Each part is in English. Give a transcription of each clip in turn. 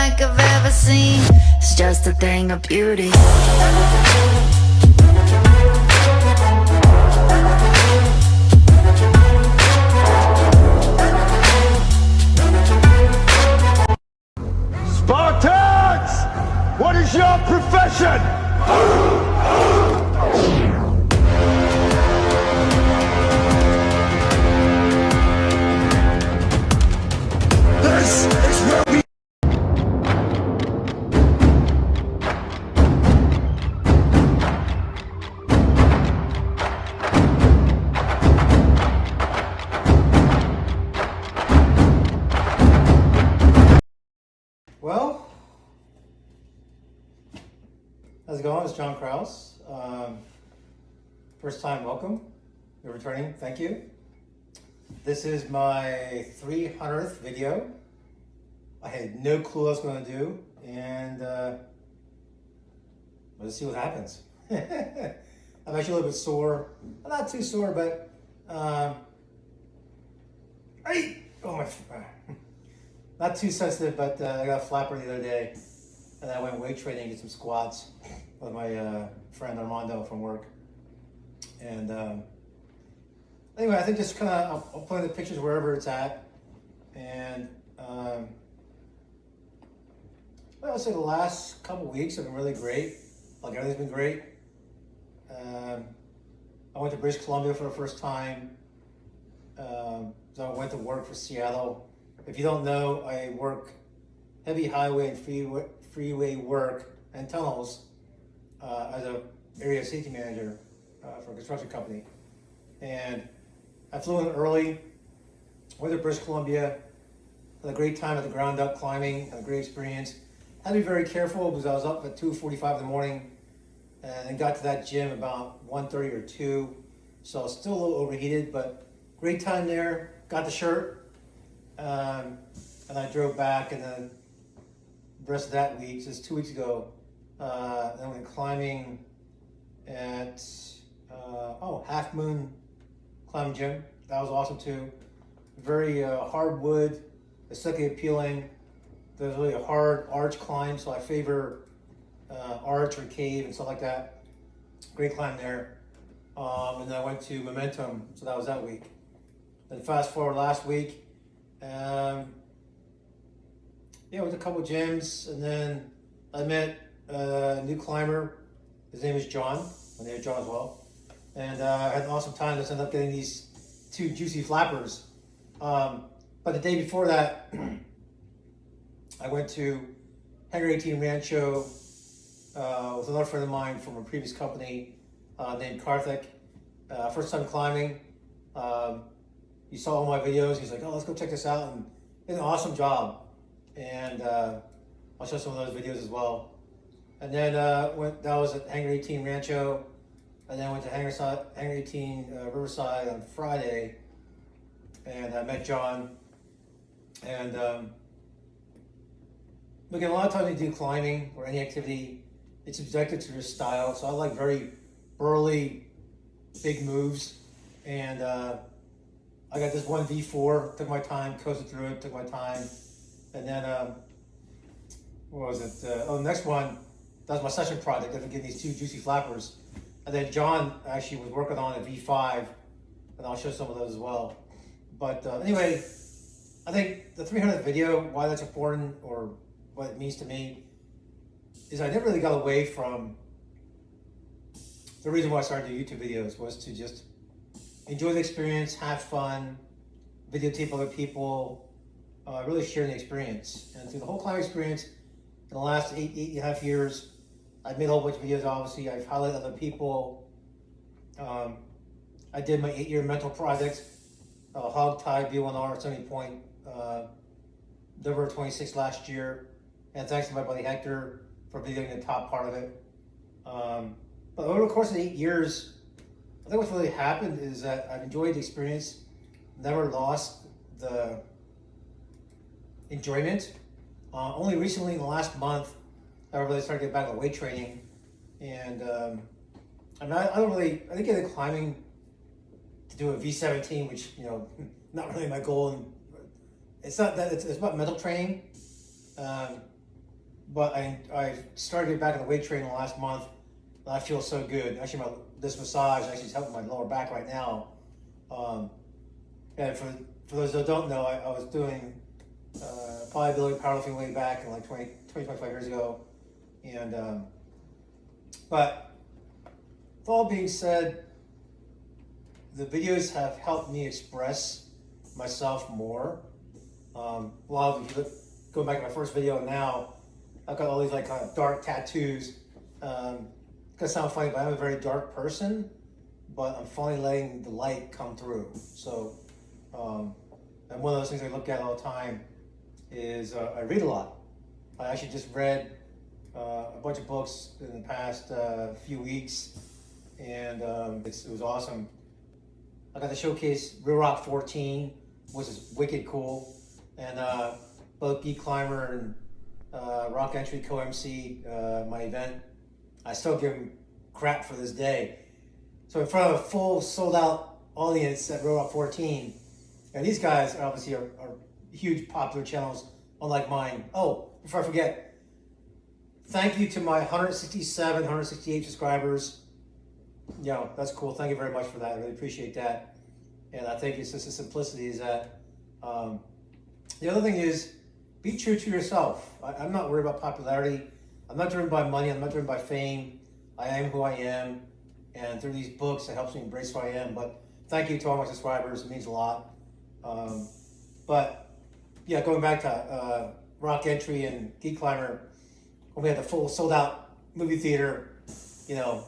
like I've ever seen. It's just a thing of beauty. Spartans! What is your profession? This is where we... Well, how's it going? It's John Krause. First time welcome. You're returning, thank you. This is my 300th video. I had no clue what I was going to do, and let's see what happens. I'm actually a little bit sore. I'm not too sore, but not too sensitive, but I got a flapper the other day, and I went weight training, did some squats with my friend Armando from work. And anyway, I think just kind of, I'll put in the pictures wherever it's at. And well, I'll say the last couple weeks have been really great. Like, everything's been great. I went to British Columbia for the first time. So I went to work for Seattle. If you don't know, I work heavy highway and freeway work and tunnels as a area safety manager for a construction company. And I flew in early, went to British Columbia, had a great time at the ground up climbing, had a great experience. Had to be very careful because I was up at 2:45 in the morning and then got to that gym about 1:30 or 2. So I was still a little overheated, but great time there. Got the shirt. And I drove back, and then the rest of that week, just 2 weeks ago, I went climbing at Half Moon Climbing Gym. That was awesome too. Very hardwood, aesthetically appealing. There's really a hard arch climb, so I favor arch or cave and stuff like that. Great climb there. And then I went to Momentum, so that was that week. Then fast forward last week. Went to a couple gyms, and then I met a new climber. His name is John. My name is John as well. And I had an awesome time. Just ended up getting these 2 juicy flappers. But the day before that, I went to Hangar 18 Rancho with another friend of mine from a previous company named Karthik. First time climbing. He saw all my videos. He's like, "Oh, let's go check this out." And did an awesome job. And I'll show some of those videos as well. And then that was at Hangar 18 Rancho. And then went to Hangar 18 Riverside on Friday. And I met John. And again, a lot of times when you do climbing or any activity, it's subjective to your style. So I like very burly, big moves. And I got this one V4, took my time, coasted through it, took my time. And then, what was it? The next one, that was my session project. I've been getting these 2 juicy flappers. And then John actually was working on a V5, and I'll show some of those as well. But anyway, I think the 300th video, why that's important or what it means to me, is I never really got away from the reason why I started doing YouTube videos was to just enjoy the experience, have fun, videotape other people, really share the experience. And through the whole climbing experience, in the last 8.5 years, I've made a whole bunch of videos, obviously. I've highlighted other people. I did my 8-year mental project, Hog Tie B1R 70 point, November 26 last year. And thanks to my buddy Hector for videoing the top part of it. But over the course of 8 years, I think what's really happened is that I've enjoyed the experience, never lost the enjoyment. Only recently, in the last month, I really started getting back to weight training. And I didn't get into climbing to do a V17, which, not really my goal. And it's not that, it's about mental training. but I started getting back in the weight training last month, and I feel so good. Actually, this massage actually is helping my lower back right now. And for those that don't know, I was doing bodybuilding, powerlifting way back in like 25 years ago. And but with all being said, the videos have helped me express myself more. Well, if you go back to my first video now, I've got all these like kind of dark tattoos. It's gonna sound funny, but I'm a very dark person, but I'm finally letting the light come through. So, and one of those things I look at all the time is I read a lot. I actually just read a bunch of books in the past few weeks, and it was awesome. I got to showcase Real Rock 14, which is wicked cool, and both Geek Climber and Rock Entry co-MC my event. I still give them crap for this day. So in front of a full sold out audience at Real Rock 14, and these guys obviously are huge popular channels, unlike mine. Oh, before I forget, thank you to my 167, 168 subscribers. You know, that's cool. Thank you very much for that. I really appreciate that. And I think it's just the simplicity is that. The other thing is, be true to yourself. I'm not worried about popularity. I'm not driven by money. I'm not driven by fame. I am who I am. And through these books, it helps me embrace who I am. But thank you to all my subscribers. It means a lot. But yeah, going back to Rock Entry and Geek Climber, when we had the full sold out movie theater, you know,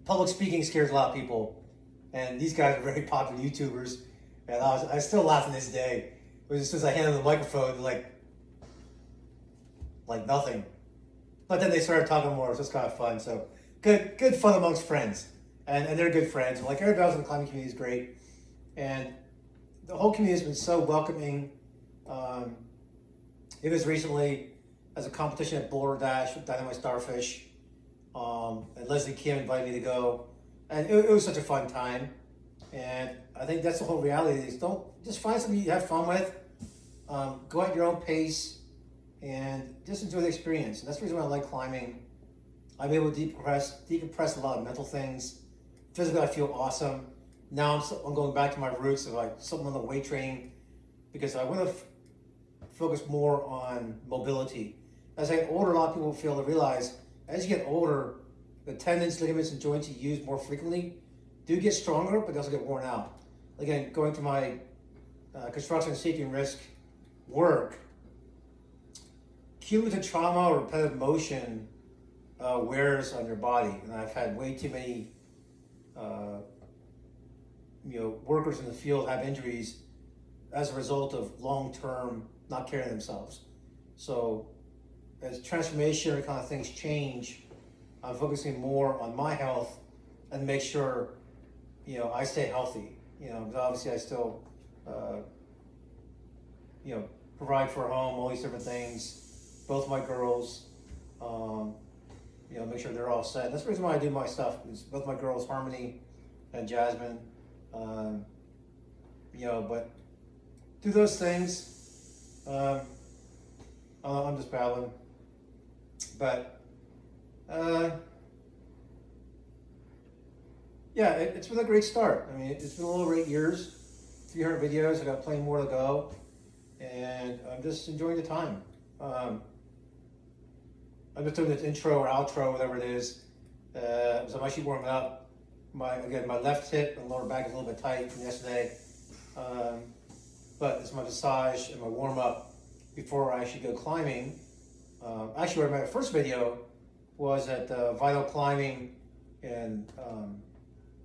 public speaking scares a lot of people. And these guys are very popular YouTubers. And I still laugh to this day. It was as soon as I handed them the microphone, like nothing. But then they started talking more. It was just kind of fun. So good fun amongst friends. And they're good friends. Like everybody else in the climbing community is great. And the whole community has been so welcoming. It was recently as a competition at Boulder Dash with Dynamite Starfish. And Leslie Kim invited me to go. And it was such a fun time. And I think that's the whole reality is don't just find something you have fun with. Go at your own pace and just enjoy the experience. And that's the reason why I like climbing. I'm able to decompress a lot of mental things. Physically, I feel awesome. Now I'm going back to my roots of like something on the weight training because I want to focus more on mobility. As I get older, a lot of people fail to realize as you get older, the tendons, ligaments, and joints you use more frequently do get stronger, but they also get worn out. Again, going to my construction seeking risk work, cumulative trauma or repetitive motion wears on your body. And I've had way too many workers in the field have injuries as a result of long-term not caring themselves. So as transformation kind of things change, I'm focusing more on my health and make sure, I stay healthy. Because obviously I still, provide for a home, all these different things. Both my girls, make sure they're all set. That's the reason why I do my stuff. Is both my girls, Harmony and Jasmine. But do those things. I'm just babbling. But it's been a great start. I mean, it's been a little over 8 years, 300 videos. I got plenty more to go, and I'm just enjoying the time. I'm just doing this intro or outro, whatever it is. So I'm actually warming up. My left hip and lower back is a little bit tight from yesterday, but it's my massage and my warm up before I actually go climbing. Actually, my first video was at Vital Climbing in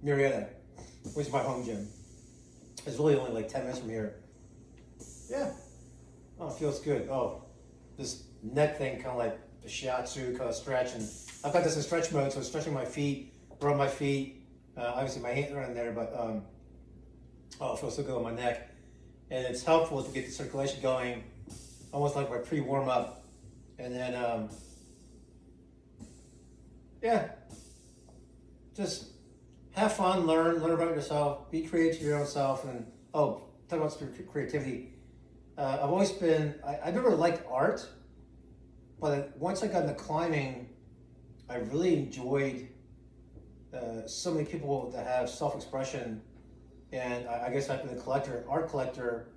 Marietta, which is my home gym. It's really only like 10 minutes from here. Yeah. Oh, it feels good. Oh, this neck thing kind of like the shiatsu kind of stretch. And I've got this in stretch mode, so it's stretching my feet, rub my feet. Obviously my hands are in there, but it feels so good on my neck. And it's helpful to get the circulation going, almost like my pre-warm up. And then, just have fun, learn about yourself, be creative to your own self. And talk about creativity. I've always been, I never liked art, but once I got into climbing, I really enjoyed so many people that have self-expression, and I guess I've been a collector, art collector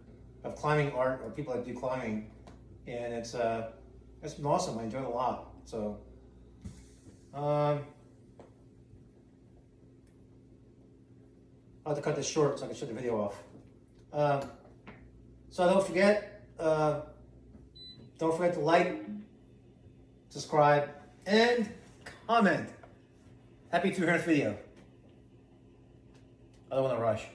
of climbing art, or people that do climbing, and it's been awesome. I enjoy it a lot. So, I'll have to cut this short so I can shut the video off. So don't forget to like, subscribe, and comment. Happy 300th video. I don't want to rush.